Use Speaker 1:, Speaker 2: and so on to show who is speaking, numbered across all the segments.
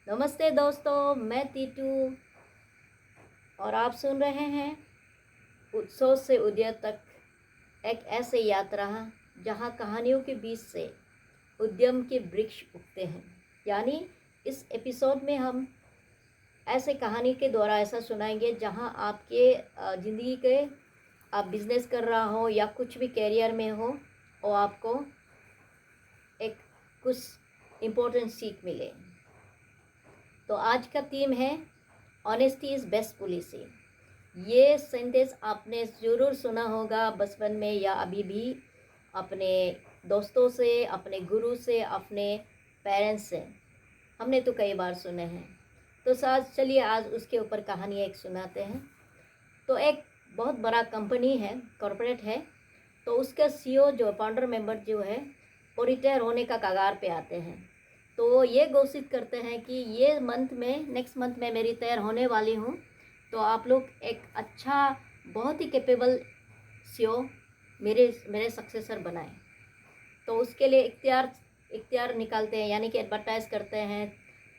Speaker 1: नमस्ते दोस्तों, मैं तीटू और आप सुन रहे हैं उत्सव से उदय तक, एक ऐसे यात्रा जहां कहानियों के बीच से उद्यम के वृक्ष उगते हैं। यानी इस एपिसोड में हम ऐसे कहानी के द्वारा ऐसा सुनाएंगे जहां आपके ज़िंदगी के आप बिजनेस कर रहा हो या कुछ भी कैरियर में हो और आपको एक कुछ इम्पोर्टेंट सीख मिले। तो आज का थीम है ऑनेस्टी इज़ बेस्ट पॉलिसी। ये सेंटेंस आपने ज़रूर सुना होगा बचपन में या अभी भी अपने दोस्तों से, अपने गुरु से, अपने पेरेंट्स से। हमने तो कई बार सुने हैं। तो साथ चलिए आज उसके ऊपर कहानी एक सुनाते हैं। तो एक बहुत बड़ा कंपनी है, कॉरपोरेट है। तो उसका सीईओ जो फाउंडर मेंबर जो है वो रिटायर होने का कगार पे आते हैं। तो ये घोषित करते हैं कि ये नेक्स्ट मंथ में मैं रिटायर होने वाली हूँ। तो आप लोग एक अच्छा, बहुत ही कैपेबल सीईओ मेरे मेरे सक्सेसर बनाएं। तो उसके लिए इख्तियार निकालते हैं, यानी कि एडवर्टाइज करते हैं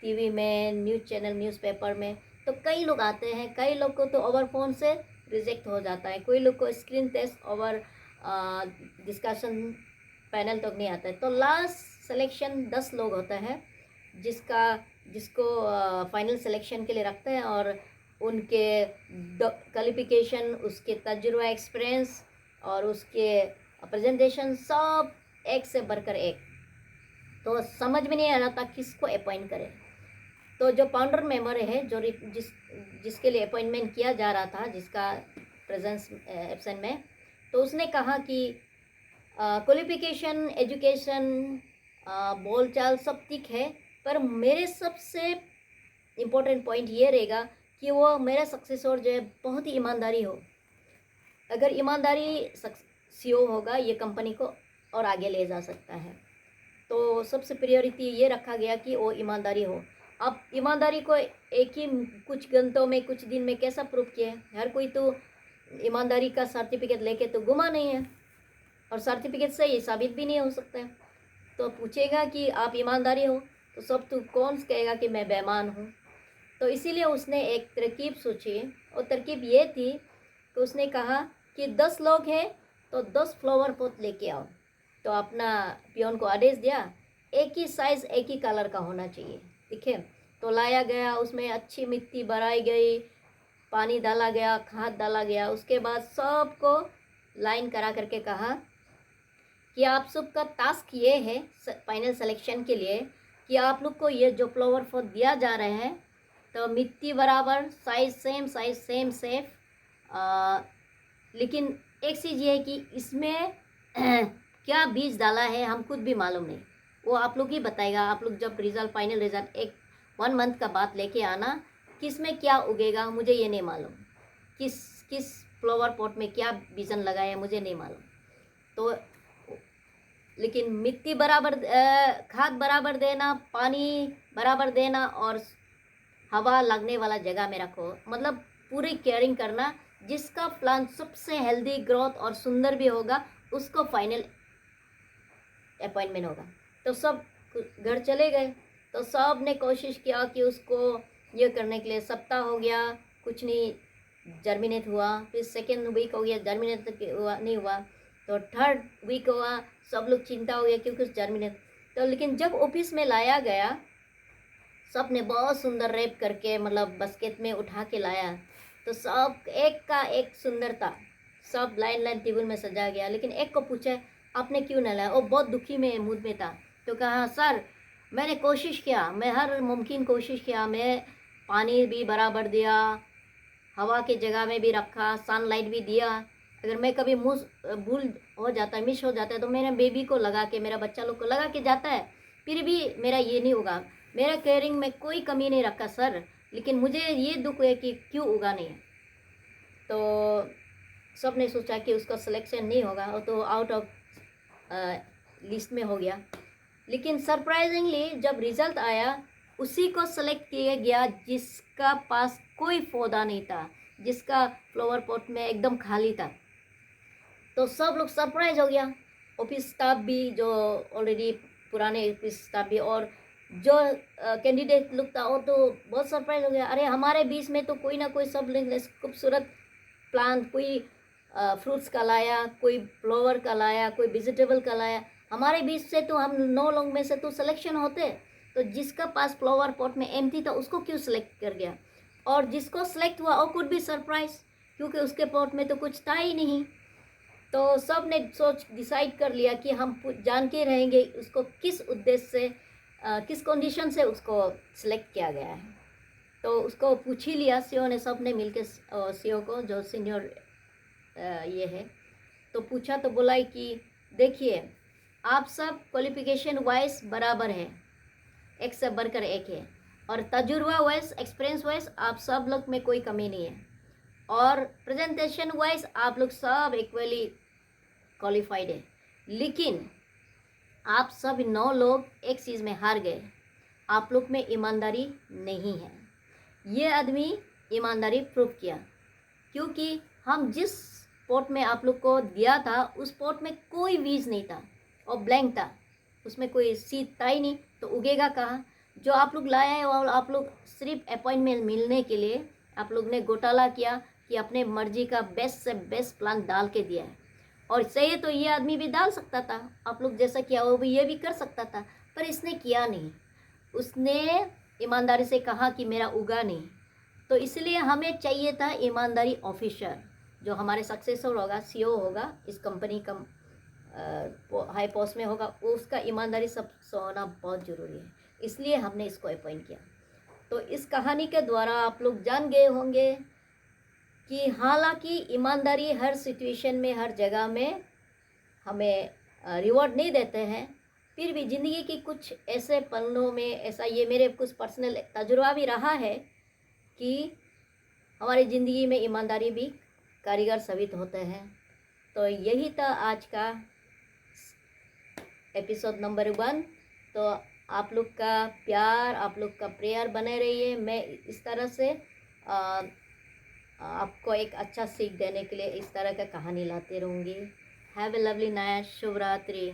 Speaker 1: टीवी में, न्यूज़ चैनल, न्यूज़पेपर में। तो कई लोग आते हैं, कई लोग को तो ओवर फोन से रिजेक्ट हो जाता है, कोई लोग को screen test over discussion panel तक नहीं आता है। तो लास्ट सिलेक्शन 10 लोग होता है जिसको फाइनल सिलेक्शन के लिए रखते हैं, और उनके क्वालिफिकेशन, उसके तजुर्बा, एक्सपीरियंस और उसके प्रेजेंटेशन सब एक से बढ़कर एक। तो समझ में नहीं आ रहा था किसको अपॉइंट करें। तो जो फाउंडर मेंबर है, जिसके लिए अपॉइंटमेंट किया जा रहा था, जिसका प्रेजेंस एब्सेंट में, तो उसने कहा कि क्वालिफिकेशन, एजुकेशन, बोलचाल सब ठीक है, पर मेरे सबसे इम्पोर्टेंट पॉइंट ये रहेगा कि वो मेरा सक्सेसर जो है बहुत ही ईमानदारी हो। अगर ईमानदारी सीईओ होगा, ये कंपनी को और आगे ले जा सकता है। तो सबसे प्रायोरिटी ये रखा गया कि वो ईमानदारी हो। अब ईमानदारी को एक ही कुछ घंटों में, कुछ दिन में कैसा प्रूव किया है? हर कोई तो ईमानदारी का सर्टिफिकेट लेके तो घुमा नहीं है, और सर्टिफिकेट से ये साबित भी नहीं हो सकता है। तो पूछेगा कि आप ईमानदारी हो, तो सब तो कौन कहेगा कि मैं बेईमान हूँ। तो इसीलिए उसने एक तरकीब सोची, और तरकीब ये थी कि उसने कहा कि 10 लोग हैं तो 10 फ्लावर पॉट लेके आओ। तो अपना पियोन को आदेश दिया, एक ही साइज़, एक ही कलर का होना चाहिए, ठीक है। तो लाया गया, उसमें अच्छी मिट्टी भराई गई, पानी डाला गया, खाद डाला गया। उसके बाद सबको लाइन करा करके कहा कि आप सबका टास्क ये है फाइनल सिलेक्शन के लिए कि आप लोग को ये जो फ्लावर पॉट दिया जा रहे हैं, तो मिट्टी बराबर, साइज सेम सेफ। लेकिन एक चीज़ ये है कि इसमें क्या बीज डाला है हम खुद भी मालूम नहीं, वो आप लोग ही बताएगा। आप लोग जब रिज़ल्ट, फाइनल रिज़ल्ट 1 मंथ का बाद लेके आना, किस में क्या उगेगा मुझे ये नहीं मालूम, किस किस फ्लावर पॉट में क्या बीजन लगाया मुझे नहीं मालूम। तो लेकिन मिट्टी बराबर, खाद बराबर देना, पानी बराबर देना, और हवा लगने वाला जगह में रखो, मतलब पूरी केयरिंग करना। जिसका प्लांट सबसे हेल्दी, ग्रोथ और सुंदर भी होगा, उसको फाइनल अपॉइंटमेंट होगा। तो सब घर चले गए। तो सब ने कोशिश किया कि उसको ये करने के लिए। सप्ताह हो गया, कुछ नहीं जर्मिनेट हुआ। फिर सेकेंड वीक हो गया, जर्मिनेट हुआ नहीं हुआ। तो थर्ड वीक हुआ, सब लोग चिंता हो गया कि कुछ जर्मिनेट। तो लेकिन जब ऑफिस में लाया गया, सब ने बहुत सुंदर रैप करके, मतलब बास्केट में उठा के लाया। तो सब एक का एक सुंदरता, सब लाइन लाइन टेबल में सजा गया। लेकिन एक को पूछा, आपने क्यों नहीं लाया? वो बहुत दुखी में मूड में था। तो कहा, सर मैंने कोशिश किया, मैं हर मुमकिन कोशिश किया, मैं पानी भी बराबर दिया, हवा की जगह में भी रखा, सनलाइट भी दिया। अगर मैं कभी भूल हो जाता है, मिस हो जाता है, तो मेरे बेबी को लगा के, मेरा बच्चा लोग को लगा के जाता है, फिर भी मेरा ये नहीं होगा। मेरा केयरिंग में कोई कमी नहीं रखा सर, लेकिन मुझे ये दुख है कि क्यों उगा नहीं है। तो सब ने सोचा कि उसका सिलेक्शन नहीं होगा, वो तो आउट ऑफ लिस्ट में हो गया। लेकिन सरप्राइजिंगली जब रिजल्ट आया, उसी को सेलेक्ट किया गया जिसका पास कोई पौधा नहीं था, जिसका फ्लावर पॉट में एकदम खाली था। तो सब लोग सरप्राइज हो गया, ऑफिस स्टाफ भी, जो ऑलरेडी पुराने ऑफिस स्टाफ भी, और जो कैंडिडेट लोग था वो तो बहुत सरप्राइज हो गया, अरे हमारे बीच में तो कोई ना कोई सब खूबसूरत प्लांट, कोई फ्रूट्स का लाया, कोई फ्लावर का लाया, कोई वेजिटेबल का लाया, हमारे बीच से तो हम 9 लोग में से तो सिलेक्शन होते, तो जिसका पास फ्लावर पॉट में एम्प्टी था उसको क्यों सिलेक्ट कर गया, और जिसको सिलेक्ट हुआ वो कुड भी सरप्राइज, क्योंकि उसके पॉट में तो कुछ था ही नहीं। तो सब ने सोच डिसाइड कर लिया कि हम जान के रहेंगे उसको किस उद्देश्य से, किस कंडीशन से उसको सिलेक्ट किया गया है। तो उसको पूछ ही लिया सीईओ ने, सब ने मिलकर सीईओ को, जो सीनियर ये है, तो पूछा तो बोला कि देखिए आप सब क्वालिफिकेशन वाइज बराबर है, एक से बढ़कर एक है, और तजुर्बा वाइज, एक्सपीरियंस वाइज आप सब लोग में कोई कमी नहीं है, और प्रेजेंटेशन वाइज आप लोग सब इक्वली क्वालिफाइड है, लेकिन आप सब 9 लोग एक चीज़ में हार गए, आप लोग में ईमानदारी नहीं है। ये आदमी ईमानदारी प्रूव किया, क्योंकि हम जिस पॉट में आप लोग को दिया था उस पॉट में कोई बीज नहीं था और ब्लैंक था, उसमें कोई सीड था ही नहीं, तो उगेगा कहाँ। जो आप लोग लाए हैं और आप लोग सिर्फ अपॉइंटमेंट मिलने के लिए आप लोग ने घोटाला किया कि अपने मर्जी का बेस्ट से बेस्ट प्लान डाल के दिया है, और सही तो ये आदमी भी डाल सकता था, आप लोग जैसा किया वो भी ये भी कर सकता था, पर इसने किया नहीं। उसने ईमानदारी से कहा कि मेरा उगा नहीं। तो इसलिए हमें चाहिए था ईमानदारी ऑफिसर, जो हमारे सक्सेसर होगा, सीईओ होगा, इस कंपनी का हाई पोस्ट में होगा, वो उसका ईमानदारी सब होना बहुत ज़रूरी है, इसलिए हमने इसको अपॉइंट किया। तो इस कहानी के द्वारा आप लोग जान गए होंगे कि हालांकि ईमानदारी हर सिचुएशन में, हर जगह में हमें रिवॉर्ड नहीं देते हैं, फिर भी ज़िंदगी की कुछ ऐसे पन्नों में, ऐसा ये मेरे कुछ पर्सनल तजुर्बा भी रहा है कि हमारी ज़िंदगी में ईमानदारी भी कारीगर साबित होते हैं। तो यही था आज का एपिसोड नंबर 1। तो आप लोग का प्यार, आप लोग का प्रेयर बने रहिए, मैं इस तरह से आपको एक अच्छा सीख देने के लिए इस तरह का कहानी लाती रहूँगी। हैव ए लवली नाइट, शुभ रात्रि।